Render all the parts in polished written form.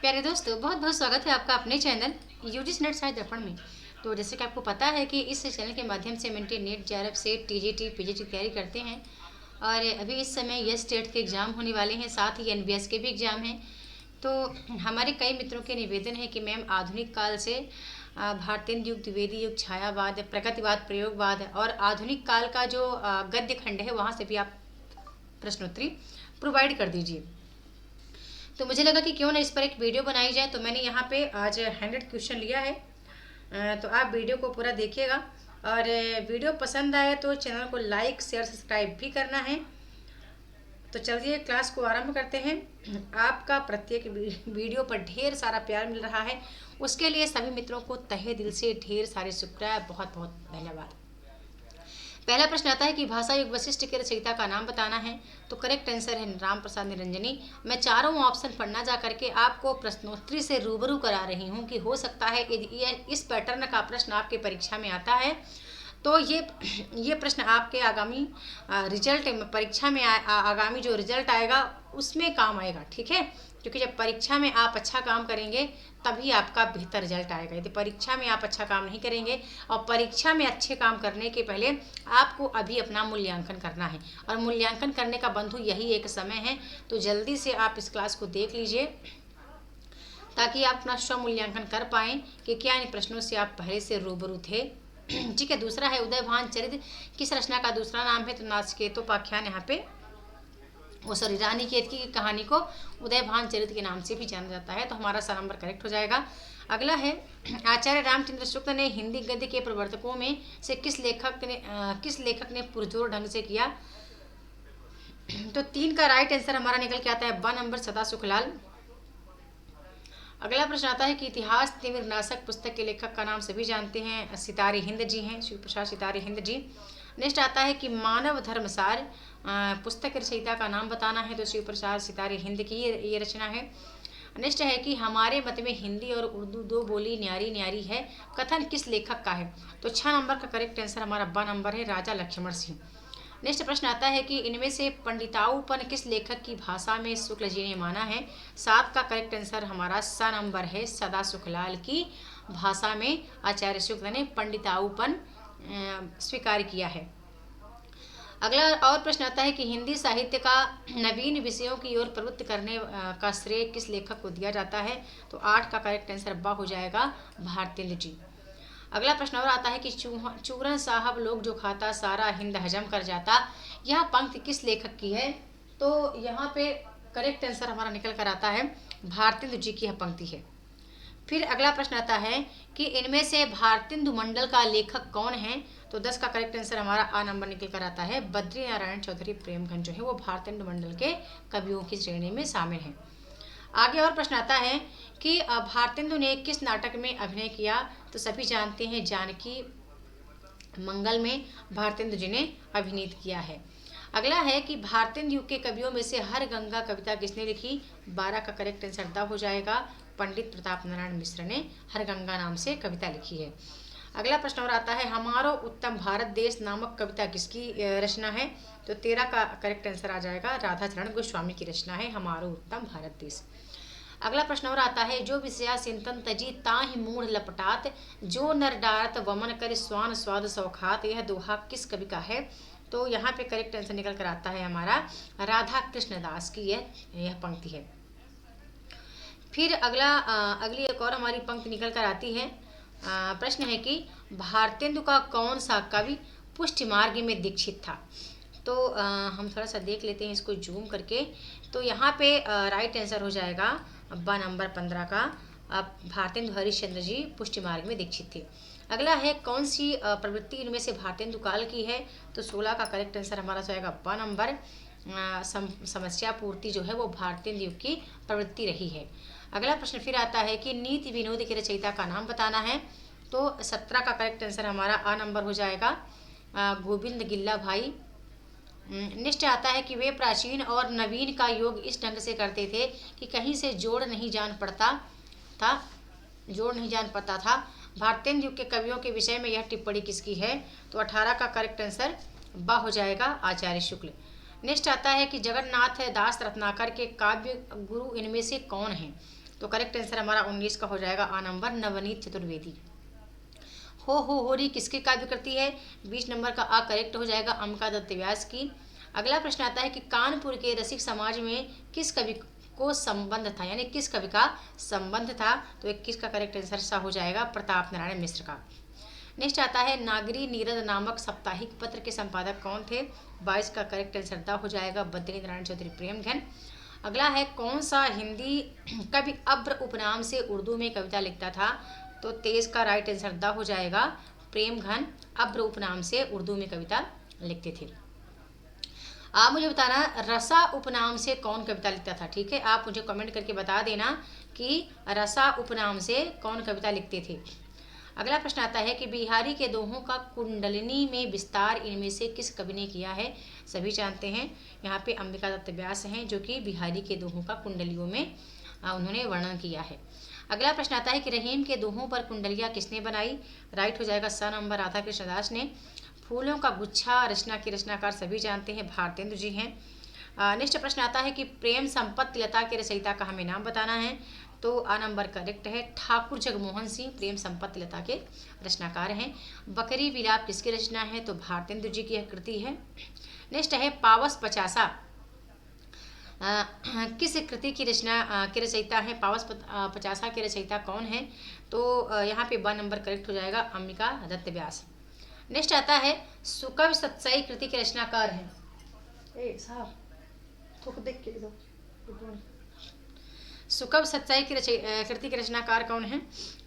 प्यारे दोस्तों, बहुत बहुत स्वागत है आपका अपने चैनल यूजीसी नेट साइंस दर्पण में। तो जैसे कि आपको पता है कि इस चैनल के माध्यम से हम इंटरनेट जेआरएफ से टीजीटी पीजीटी की तैयारी करते हैं। और अभी इस समय यस टेट के एग्ज़ाम होने वाले हैं, साथ ही एनबीएस के भी एग्ज़ाम हैं। तो हमारे कई मित्रों के निवेदन है कि मैम आधुनिक काल से भारतीय युग, द्विवेदी युग, छायावाद, प्रगतिवाद, प्रयोगवाद और आधुनिक काल का जो गद्य खंड है वहाँ से भी आप प्रश्नोत्तरी प्रोवाइड कर दीजिए। तो मुझे लगा कि क्यों ना इस पर एक वीडियो बनाई जाए, तो मैंने यहाँ पे आज 100 क्वेश्चन लिया है। तो आप वीडियो को पूरा देखिएगा और वीडियो पसंद आए तो चैनल को लाइक शेयर सब्सक्राइब भी करना है। तो चलिए क्लास को आरंभ करते हैं। आपका प्रत्येक वीडियो पर ढेर सारा प्यार मिल रहा है, उसके लिए सभी मित्रों को तहे दिल से ढेर सारे शुक्रिया, बहुत बहुत धन्यवाद। पहला प्रश्न आता है कि भाषा युग वशिष्ठ के रचयिता का नाम बताना है। तो करेक्ट आंसर है राम प्रसाद निरंजनी। मैं चारों ऑप्शन पढ़ना जा करके आपको प्रश्नोत्तरी से रूबरू करा रही हूँ कि हो सकता है यदि इस पैटर्न का प्रश्न आपके परीक्षा में आता है तो ये प्रश्न आपके आगामी रिजल्ट परीक्षा में आगामी जो रिजल्ट आएगा उसमें काम आएगा, ठीक है। क्योंकि जब परीक्षा में आप अच्छा काम करेंगे तभी आपका बेहतर रिजल्ट आएगा। यदि परीक्षा में आप अच्छा काम नहीं करेंगे और परीक्षा में अच्छे काम करने के पहले आपको अभी अपना मूल्यांकन करना है, और मूल्यांकन करने का बंधु यही एक समय है। तो जल्दी से आप इस क्लास को देख लीजिए ताकि आप अपना स्व मूल्यांकन कर पाएँ कि क्या इन प्रश्नों से आप पहले से रूबरू थे। ठीक है। दूसरा है उदयभान चरित किस रचना का दूसरा नाम है। तो नाचिकेतोपाख्यान यहाँ पे रानी केतकी की कहानी को उदयभान चरित के नाम से भी जाना जाता है। तो हमारा सा नंबर करेक्ट हो जाएगा। अगला है आचार्य रामचंद्र शुक्ल ने हिंदी गद्य के प्रवर्तकों में से किस लेखक ने पुरजोर ढंग से किया। तो 3 का राइट आंसर हमारा निकल के आता है 1 नंबर सदा सुखलाल। अगला प्रश्न आता है कि इतिहास तिमिरनाशक पुस्तक के लेखक का नाम सभी जानते हैं, सितारे हिंद जी हैं, शिव प्रसाद सितारे हिंद जी। नेक्स्ट आता है कि मानव धर्मसार पुस्तक के रचयिता का नाम बताना है। तो शिव प्रसाद सितारे हिंद की ये रचना है। नेक्स्ट है कि हमारे मत में हिंदी और उर्दू दो बोली न्यारी न्यारी है, कथन किस लेखक का है। तो 6 नंबर का करेक्ट आंसर हमारा 2 नंबर है राजा लक्ष्मण सिंह। नेक्स्ट प्रश्न आता है कि इनमें से पंडिताऊपन किस लेखक की भाषा में शुक्ल जी ने माना है। 7 का करेक्ट आंसर हमारा सा नंबर है सदा सुखलाल की भाषा में आचार्य शुक्ल ने पंडिताऊपन स्वीकार किया है। अगला और प्रश्न आता है कि हिंदी साहित्य का नवीन विषयों की ओर प्रवृत्त करने का श्रेय किस लेखक को दिया जाता है। तो 8 का करेक्ट आंसर ब हो जाएगा भारतेंद्र जी। अगला प्रश्न और आता है कि चूरन साहब लोग जो खाता सारा हिंद हजम कर जाता, यह पंक्ति किस लेखक की है। तो यहाँ पे करेक्ट आंसर हमारा निकल कर आता है भारतेंदु जी की यह पंक्ति है। फिर अगला प्रश्न आता है कि इनमें से भारतेंदु मंडल का लेखक कौन है। तो 10 का करेक्ट आंसर हमारा आ नंबर निकल कर आता है बद्री नारायण चौधरी प्रेमगंज जो है वो भारतेंदु मंडल के कवियों की श्रेणी में शामिल है। आगे और प्रश्न आता है कि भारतेंदु ने किस नाटक में अभिनय किया। तो सभी जानते हैं जानकी मंगल में भारतेंदु जी ने अभिनीत किया है। अगला है कि भारतेंदु युग के कवियों में से हर गंगा कविता किसने लिखी। 12 का करेक्ट आंसर द हो जाएगा पंडित प्रताप नारायण मिश्र ने हर गंगा नाम से कविता लिखी है। अगला प्रश्न और आता है हमारो उत्तम भारत देश नामक कविता किसकी रचना है। तो 13 का करेक्ट आंसर आ जाएगा राधा चरण गोस्वामी की रचना है हमारो उत्तम भारत देश। अगला प्रश्न और आता है जो विषया सिंतन तजी ताहि मूढ़ लपटात, जो नर डारत वमन कर स्वान स्वाद सौखात, यह दोहा किस कवि का है। तो यहाँ पे करेक्ट आंसर निकल कर आता है हमारा राधा कृष्ण दास की यह पंक्ति है। फिर अगली एक और हमारी पंक्ति निकल कर आती है। प्रश्न है कि भारतेंदु का कौन सा कवि पुष्टि मार्ग में दीक्षित था। तो हम थोड़ा सा देख लेते हैं इसको जूम करके। तो यहाँ पे राइट आंसर हो जाएगा नंबर 15 का भारतेंदु हरिश्चंद्र जी पुष्टि मार्ग में दीक्षित थे। अगला है कौन सी प्रवृत्ति इनमें से भारतेंदु काल की है। तो 16 का करेक्ट आंसर हमारा जाएगा ब नंबर समस्या पूर्ति जो है वो भारतेंदु युग की प्रवृत्ति रही है। अगला प्रश्न फिर आता है कि नीति विनोद के रचयिता का नाम बताना है। तो 17 का करेक्ट आंसर हमारा आ नंबर हो जाएगा गोविंद गिल्ला भाई। नेक्स्ट आता है कि वे प्राचीन और नवीन का योग इस ढंग से करते थे कि कहीं से जोड़ नहीं जान पड़ता था। भारतेंदु युग के कवियों के विषय में यह टिप्पणी किसकी है। तो 18 का करेक्ट आंसर ब हो जाएगा आचार्य शुक्ल। नेक्स्ट आता है कि जगन्नाथ दास रत्नाकर के काव्य गुरु इनमें से कौन है। तो करेक्ट आंसर हमारा 19 का हो जाएगा आ नंबर, नवनीत चतुर्वेदी। हो रही किसकी काव्य कृति है? 20 नंबर का आ करेक्ट हो जाएगा, अम्बिका दत्त व्यास की। अगला प्रश्न आता है कि कानपुर के रसिक समाज में किस कवि को संबंध था, यानी किस कवि का संबंध था? तो 21 का करेक्ट आंसर सा हो जाएगा प्रताप नारायण मिश्र का। नेक्स्ट आता है नागरी नीरद नामक साप्ताहिक पत्र के संपादक कौन थे? 22 का करेक्ट आंसर दा हो जाएगा बद्री नारायण चौधरी प्रेमघन। अगला है कौन सा हिंदी कवि अब्र उपनाम से उर्दू में कविता लिखता था? तो 23 का राइट आंसर दा हो जाएगा प्रेमघन अब्र उपनाम से उर्दू में कविता लिखते थे। आप मुझे बताना रसा उपनाम से कौन कविता लिखता था, ठीक है? आप मुझे कमेंट करके बता देना कि रसा उपनाम से कौन कविता लिखते थे। अगला प्रश्न आता है कि बिहारी के दोहों का कुंडलिनी में विस्तार इनमें से किस कवि ने किया है? सभी जानते हैं, यहाँ पे अम्बिका दत्त व्यास हैं जो कि बिहारी के दोहों का कुंडलियों में उन्होंने वर्णन किया है। अगला प्रश्न आता है कि रहीम के दोहों पर कुंडलियाँ किसने बनाई? राइट हो जाएगा सा नंबर राधा कृष्ण दास ने। फूलों का गुच्छा रचना के रचनाकार सभी जानते हैं, भारतेंदु जी हैं। नेक्स्ट प्रश्न आता है कि प्रेम संपत्ति लता के रचयिता का हमें नाम बताना है। तो आ नंबर करेक्ट है, ठाकुर जगमोहन सिंह प्रेम संपत्ति लता के रचनाकार हैं। बकरी विलाप किसकी रचना है? तो भारतेंदु जी की कृति है। नेक्स्ट है पावस पचासा किस कृति की रचना के रचयिता है? पावस पचासा के रचयिता कौन है? तो यहाँ पे 2 नंबर करेक्ट हो जाएगा अम्बिका दत्त व्यास। नेक्स्ट आता है सुकवि सत्सई कृति के रचनाकार हैं। सुकवि सत्सई की कृति के रचनाकार कौन है?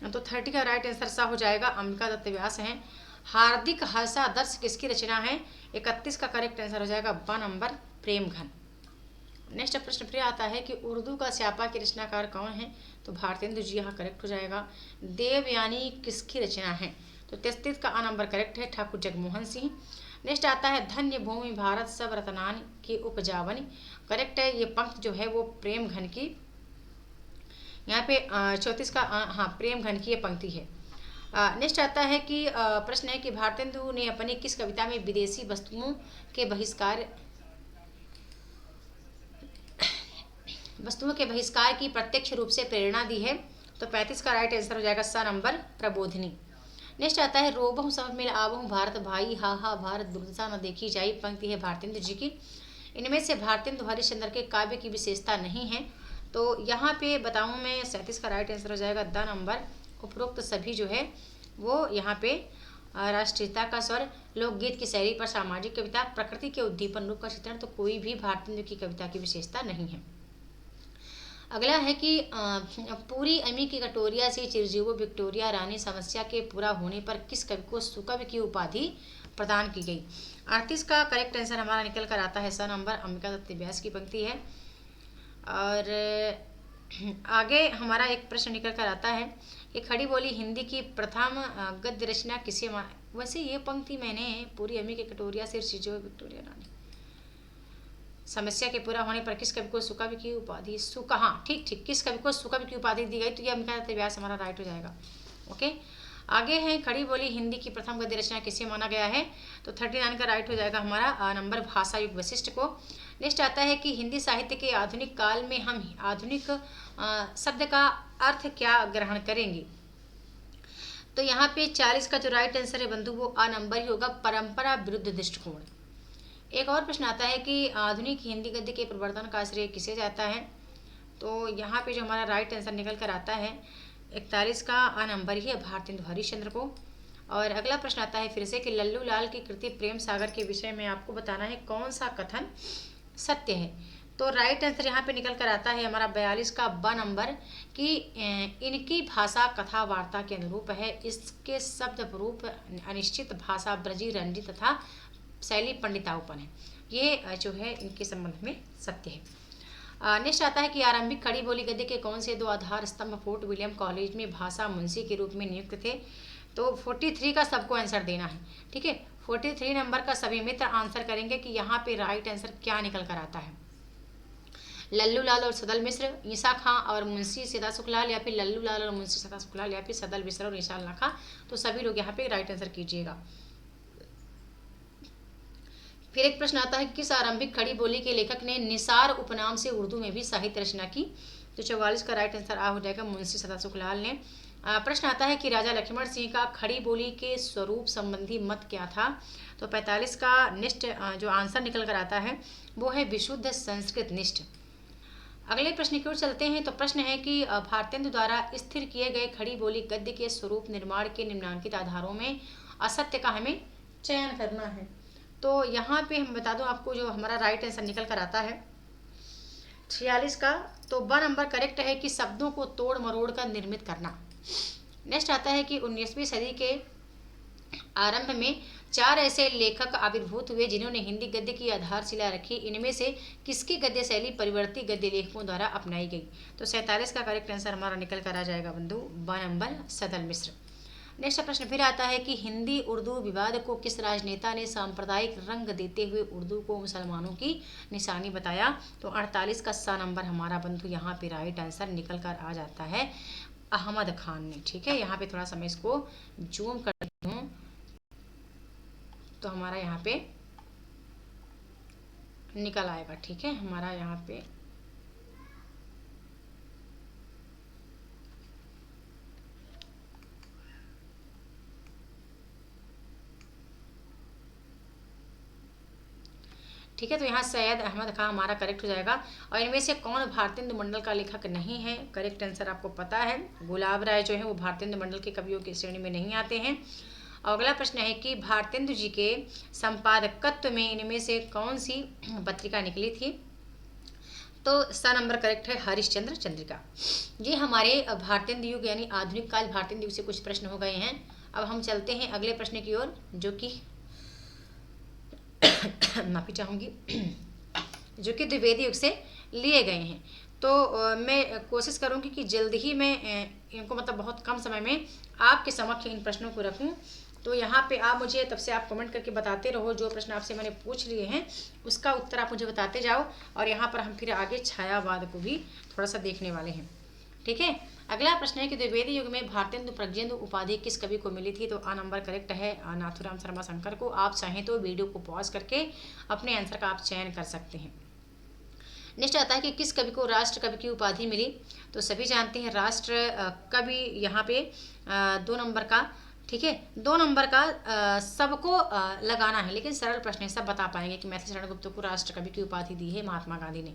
तो 30 का राइट आंसर सा हो जाएगा अम्बिका दत्त व्यास हैं। हार्दिक हर्षादर्श किसकी रचना है? 31 का करेक्ट आंसर हो जाएगा 2 नंबर प्रेमघन। नेक्स्ट प्रश्न फिर आता है कि उर्दू का स्यापा के रचनाकार कौन है? तो भारतेंदु जी यहाँ करेक्ट हो जाएगा। देवयानी किसकी रचना है? तो 33 का आ नंबर करेक्ट है, ठाकुर जगमोहन सिंह। नेक्स्ट आता है धन्य भूमि भारत सब रतनान की उपजावनी, करेक्ट है, ये पंक्ति जो है वो प्रेमघन की, यहाँ पे 34 का हाँ प्रेमघन की ये पंक्ति है। नेक्स्ट आता है कि प्रश्न है कि भारतेंदु ने अपनी किस कविता में विदेशी वस्तुओं के बहिष्कार की प्रत्यक्ष रूप से प्रेरणा दी है? तो 35 का राइट आंसर हो जाएगा सा नंबर प्रबोधिनी। नेक्स्ट आता है रोबहु सब मिल आवहु भारत भाई, हा हा भारत दुर्दशा न देखी जाई, पंक्ति है भारतेंदु जी की। इनमें से भारतेंदु हरिश्चंद्र के काव्य की विशेषता नहीं है? तो यहाँ पे बताऊँ मैं 37 का राइट आंसर हो जाएगा द नंबर। उपरोक्त सभी जो है वो यहाँ पे राष्ट्रीयता का स्वर, लोकगीत की शैली पर सामाजिक कविता, प्रकृति के उद्दीपन रूप का चित्रण, तो कोई भी भारतेंदु की कविता की विशेषता नहीं है। अगला है कि पूरी अमी की कटोरिया से चिरजीवो विक्टोरिया रानी समस्या के पूरा होने पर किस कवि को सुकवि की उपाधि प्रदान की गई? 38 का करेक्ट आंसर हमारा निकल कर आता है सा नंबर, अम्बिका दत्त व्यास की पंक्ति है। और आगे हमारा एक प्रश्न निकल कर आता है कि खड़ी बोली हिंदी की प्रथम गद्य रचना किसे वैसे ये पंक्ति मैंने पूरी अमी के कटोरिया से चिरजीवो विक्टोरिया रानी समस्या के पूरा होने पर किस कवि को सुकवि की उपाधि ठीक किस कवि को सुकवि की उपाधि दी गई? तो ये अम्बिका दत्त व्यास हमारा राइट हो जाएगा। ओके, आगे है खड़ी बोली हिंदी की प्रथम गद्य रचना किसे माना गया है? तो 39 का राइट हो जाएगा हमारा नंबर भाषा युग वशिष्ठ को। नेक्स्ट आता है कि हिंदी साहित्य के आधुनिक काल में हम आधुनिक शब्द का अर्थ क्या ग्रहण करेंगे? तो यहाँ पे 40 का जो राइट आंसर है बंधु वो आ नंबर ही होगा, परंपरा विरुद्ध दृष्टिकोण। एक और प्रश्न आता है कि आधुनिक हिंदी गद्य के प्रवर्तन का श्रेय किसे जाता है? तो यहाँ पे जो हमारा राइट आंसर निकल कर आता है 41 का आ नंबर ही है, भारतेंदु हरिश्चंद्र को। और अगला प्रश्न आता है फिर से कि लल्लू लाल की कृति प्रेम सागर के विषय में आपको बताना है कौन सा कथन सत्य है? तो राइट आंसर यहाँ पे निकल कर आता है हमारा 42 का ब नंबर कि इनकी भाषा कथा वार्ता के अनुरूप है, इसके शब्द रूप अनिश्चित, भाषा ब्रजी रंजित तथा शैली पंडिताउपन है, ये जो है इनके संबंध में सत्य है। नेक्स्ट आता है कि आरंभिक खड़ी बोली गद्य के कौन से 2 आधार स्तंभ फोर्ट विलियम कॉलेज में भाषा मुंशी के रूप में नियुक्त थे? तो 43 का सबको आंसर देना है, ठीक है। 43 नंबर का सभी मित्र आंसर करेंगे कि यहाँ पे राइट आंसर क्या निकल कर आता है। लल्लू लाल और सदल मिश्र, ईसा खां और मुंशी सदा सुखलाल, या फिर लल्लू लाल और मुंशी सदा सुखलाल, या फिर सदल मिश्र और ईसा खां, तो सभी लोग यहाँ पे राइट आंसर कीजिएगा। फिर एक प्रश्न आता है कि किस आरंभिक खड़ी बोली के लेखक ने निसार उपनाम से उर्दू में भी साहित्य रचना की? तो 44 का राइट आंसर आ हो जाएगा मुंशी सदासुखलाल ने। प्रश्न आता है कि राजा लक्ष्मण सिंह का खड़ी बोली के स्वरूप संबंधी मत क्या था। तो 45 का निष्ठ जो आंसर निकल कर आता है वो है विशुद्ध संस्कृत निष्ठ। अगले प्रश्न की ओर चलते हैं। तो प्रश्न है कि भारतेंदु द्वारा स्थिर किए गए खड़ी बोली गद्य के स्वरूप निर्माण के निम्नांकित आधारों में असत्य का हमें चयन करना है। तो यहाँ पे हम बता दूं आपको जो हमारा राइट आंसर निकल कर आता है 46 का, तो ब नंबर करेक्ट है कि शब्दों को तोड़ मरोड़ कर निर्मित करना। नेक्स्ट आता है कि 19वीं सदी के आरंभ में 4 ऐसे लेखक आविर्भूत हुए जिन्होंने हिंदी गद्य की आधारशिला रखी। इनमें से किसकी गद्य शैली परिवर्ती गद्य लेखकों द्वारा अपनाई गई। तो 47 का करेक्ट आंसर हमारा निकल कर आ जाएगा बंधु ब नंबर सदल मिश्र। नेक्स्ट प्रश्न फिर आता है कि हिंदी उर्दू विवाद को किस राजनेता ने सांप्रदायिक रंग देते हुए उर्दू को मुसलमानों की निशानी बताया। तो 48 का सा नंबर हमारा बंधु यहाँ पे राइट आंसर निकल कर आ जाता है अहमद खान ने। ठीक है, यहाँ पे थोड़ा सा मैं इसको जूम कर देती हूँ तो हमारा यहाँ पे निकल आएगा। ठीक है, हमारा यहाँ पे ठीक है, तो यहाँ सैयद अहमद खान हमारा करेक्ट हो जाएगा। और इनमें से कौन भारतेंदु मंडल का लेखक नहीं है। करेक्ट आंसर आपको पता है गुलाब राय जो है वो भारतेंदु मंडल के कवियों की श्रेणी में नहीं आते हैं। और अगला प्रश्न है कि भारतेंदु जी के संपादकत्व में इनमें से कौन सी पत्रिका निकली थी। तो सा नंबर करेक्ट है हरिश्चंद्र चंद्रिका। ये हमारे भारतेंदु युग यानी आधुनिक काल भारतेंदु युग से कुछ प्रश्न हो गए हैं। अब हम चलते हैं अगले प्रश्न की ओर जो कि माफी चाहूँगी जो कि द्विवेदी युग से लिए गए हैं। तो मैं कोशिश करूँगी कि जल्द ही मैं इनको मतलब बहुत कम समय में आपके समक्ष इन प्रश्नों को रखूँ। तो यहाँ पे आप मुझे तब से आप कमेंट करके बताते रहो जो प्रश्न आपसे मैंने पूछ लिए हैं उसका उत्तर आप मुझे बताते जाओ। और यहाँ पर हम फिर आगे छायावाद को भी थोड़ा सा देखने वाले हैं। ठीक है, अगला प्रश्न है कि द्विवेदी युग में भारतेंदु प्रज्ञेंदु उपाधि किस कवि को मिली थी। तो आ नंबर करेक्ट है नाथुराम शर्मा शंकर को। आप चाहें तो वीडियो को पॉज करके अपने आंसर का आप चयन कर सकते हैं। नेक्स्ट आता है कि किस कवि को राष्ट्र कवि की उपाधि मिली। तो सभी जानते हैं राष्ट्र कवि यहाँ पे 2 नंबर का। ठीक है, 2 नंबर का सबको लगाना है लेकिन सरल प्रश्न है, सब बता पाएंगे कि मैथिली शरण गुप्त को राष्ट्र कवि की उपाधि दी है महात्मा गांधी ने।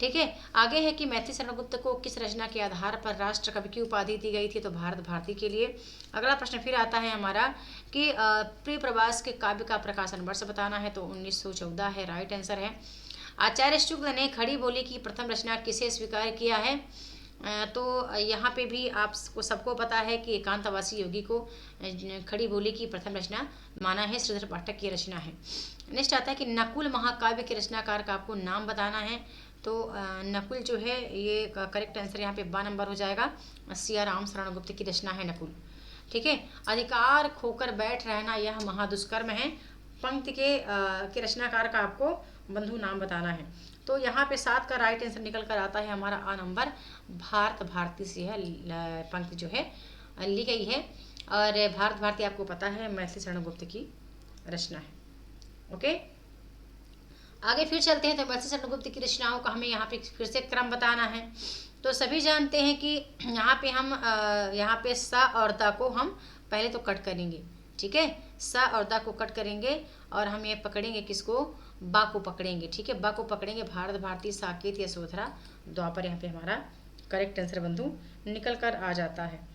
ठीक है, आगे है कि मैथिली शरण गुप्त को किस रचना के आधार पर राष्ट्र कवि की उपाधि दी गई थी। तो भारत भारती के लिए। अगला प्रश्न फिर आता है हमारा कि प्रिय प्रवास के काव्य का प्रकाशन वर्ष बताना है। तो 1914 है राइट आंसर है। आचार्य शुक्ल ने खड़ी बोली की प्रथम रचना किसे स्वीकार किया है। तो यहाँ पे भी आपको सबको पता है कि एकांतवासी योगी को खड़ी बोली की प्रथम रचना माना है, श्रीधर पाठक की रचना है। नेक्स्ट आता है कि नकुल महाकाव्य के रचनाकार का आपको नाम बताना है। तो नकुल जो है ये करेक्ट आंसर यहाँ पे 12 नंबर हो जाएगा, सिया राम शरण गुप्त की रचना है नकुल। ठीक है, अधिकार खोकर बैठ रहना यह महादुष्कर्म है पंक्ति के रचनाकार का आपको बंधु नाम बताना है। तो यहाँ पे 7 का राइट आंसर निकल कर आता है हमारा आ नंबर भारत भारती से है पंक्ति जो है ली गई है। और भारत भारती आपको पता है मैथिली शरण गुप्त की रचना है। ओके, आगे फिर चलते हैं। तो मैथिली शरण गुप्त की रचनाओं का हमें यहाँ पे फिर से क्रम बताना है। तो सभी जानते हैं कि यहाँ पे हम यहाँ पे सा और दा को हम पहले तो कट करेंगे। ठीक है, सा और दा को कट करेंगे और हम ये पकड़ेंगे किसको, बा को पकड़ेंगे। ठीक है, बा को पकड़ेंगे, भारत भारती साकेत यशोधरा द्वापर यहाँ पे हमारा करेक्ट आंसर बंधु निकल कर आ जाता है।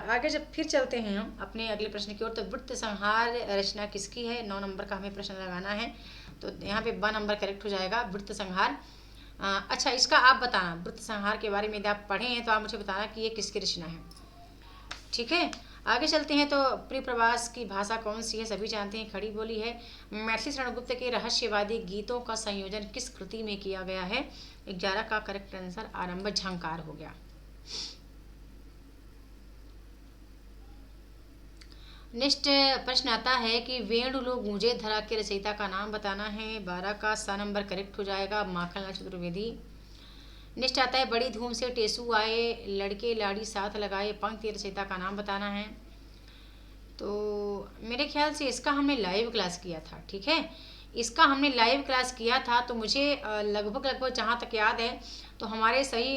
आगे जब फिर चलते हैं हम अपने अगले प्रश्न की ओर। तो वृत्त संहार रचना किसकी है। 9 नंबर का हमें प्रश्न लगाना है। तो यहाँ पे 2 नंबर करेक्ट हो जाएगा वृत्त संहार। अच्छा, इसका आप बताना वृत्त संहार के बारे में यदि आप पढ़े हैं तो आप मुझे बताना कि ये किसकी रचना है। ठीक है, आगे चलते हैं। तो प्रिय प्रवास की भाषा कौन सी है, सभी जानते हैं खड़ी बोली है। मैथिली शरण गुप्त के रहस्यवादी गीतों का संयोजन किस कृति में किया गया है। 11 का करेक्ट आंसर आ नंबर झंकार हो गया। नेक्स्ट प्रश्न आता है कि वेणुलो गूंजे धरा के रचयिता का नाम बताना है। 12 का सा नंबर करेक्ट हो जाएगा माखनलाल चतुर्वेदी। नेक्स्ट आता है बड़ी धूम से टेसू आए लड़के लाड़ी साथ लगाए पंक्ति रचयिता का नाम बताना है। तो मेरे ख्याल से इसका हमने लाइव क्लास किया था। ठीक है, इसका हमने लाइव क्लास किया था। तो मुझे लगभग जहाँ तक याद है तो हमारे सही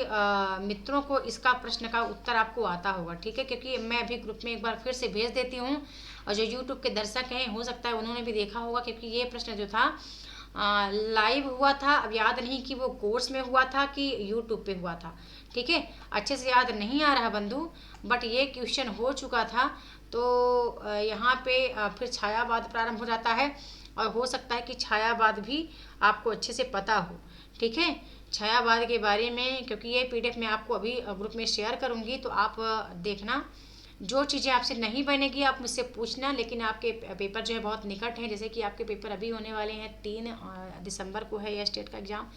मित्रों को इसका प्रश्न का उत्तर आपको आता होगा, ठीक है, क्योंकि मैं अभी ग्रुप में एक बार फिर से भेज देती हूँ। और जो यूट्यूब के दर्शक हैं हो सकता है उन्होंने भी देखा होगा, क्योंकि ये प्रश्न जो था लाइव हुआ था। अब याद नहीं कि वो कोर्स में हुआ था कि यूट्यूब पे हुआ था, ठीक है, अच्छे से याद नहीं आ रहा बंधु, बट ये क्वेश्चन हो चुका था। तो यहाँ पे फिर छायावाद प्रारंभ हो जाता है, और हो सकता है कि छायावाद भी आपको अच्छे से पता हो, ठीक है, छायावाद के बारे में, क्योंकि ये पीडीएफ मैं आपको अभी ग्रुप में शेयर करूँगी, तो आप देखना। जो चीज़ें आपसे नहीं बनेगी आप मुझसे पूछना, लेकिन आपके पेपर जो है बहुत निकट हैं, जैसे कि आपके पेपर अभी होने वाले हैं 3 दिसंबर को है यह स्टेट का एग्ज़ाम।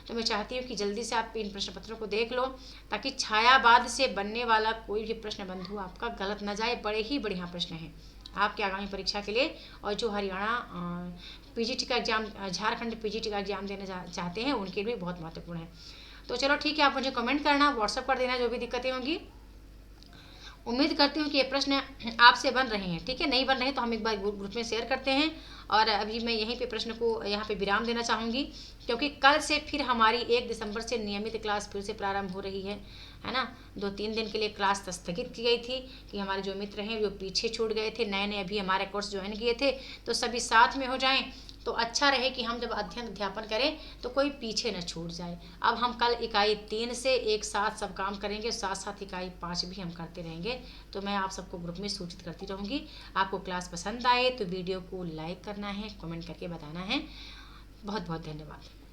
तो मैं चाहती हूँ कि जल्दी से आप इन प्रश्न पत्रों को देख लो, ताकि छायावाद से बनने वाला कोई भी प्रश्न बंधु आपका गलत ना जाए। बड़े ही बढ़िया प्रश्न हैं आपके आगामी परीक्षा के लिए। और जो हरियाणा पीजीटी का एग्ज़ाम, झारखंड पीजीटी का एग्ज़ाम देना चाहते हैं उनके लिए बहुत महत्वपूर्ण है। तो चलो ठीक है, आप मुझे कमेंट करना, व्हाट्सअप कर देना जो भी दिक्कतें होंगी। उम्मीद करती हूँ कि ये प्रश्न आपसे बन रहे हैं, ठीक है, नहीं बन रहे तो हम एक बार ग्रुप में शेयर करते हैं। और अभी मैं यहीं पे प्रश्न को यहाँ पे विराम देना चाहूँगी, क्योंकि कल से फिर हमारी 1 दिसंबर से नियमित क्लास फिर से प्रारंभ हो रही है ना। 2-3 दिन के लिए क्लास स्थगित की गई थी कि हमारे जो मित्र हैं जो पीछे छूट गए थे, नए नए अभी हमारे कोर्स ज्वाइन किए थे, तो सभी साथ में हो जाएं तो अच्छा रहे कि हम जब अध्ययन अध्यापन करें तो कोई पीछे न छूट जाए। अब हम कल इकाई 3 से एक साथ सब काम करेंगे, साथ साथ इकाई 5 भी हम करते रहेंगे। तो मैं आप सबको ग्रुप में सूचित करती रहूँगी। आपको क्लास पसंद आए तो वीडियो को लाइक करना है, कमेंट करके बताना है। बहुत बहुत धन्यवाद।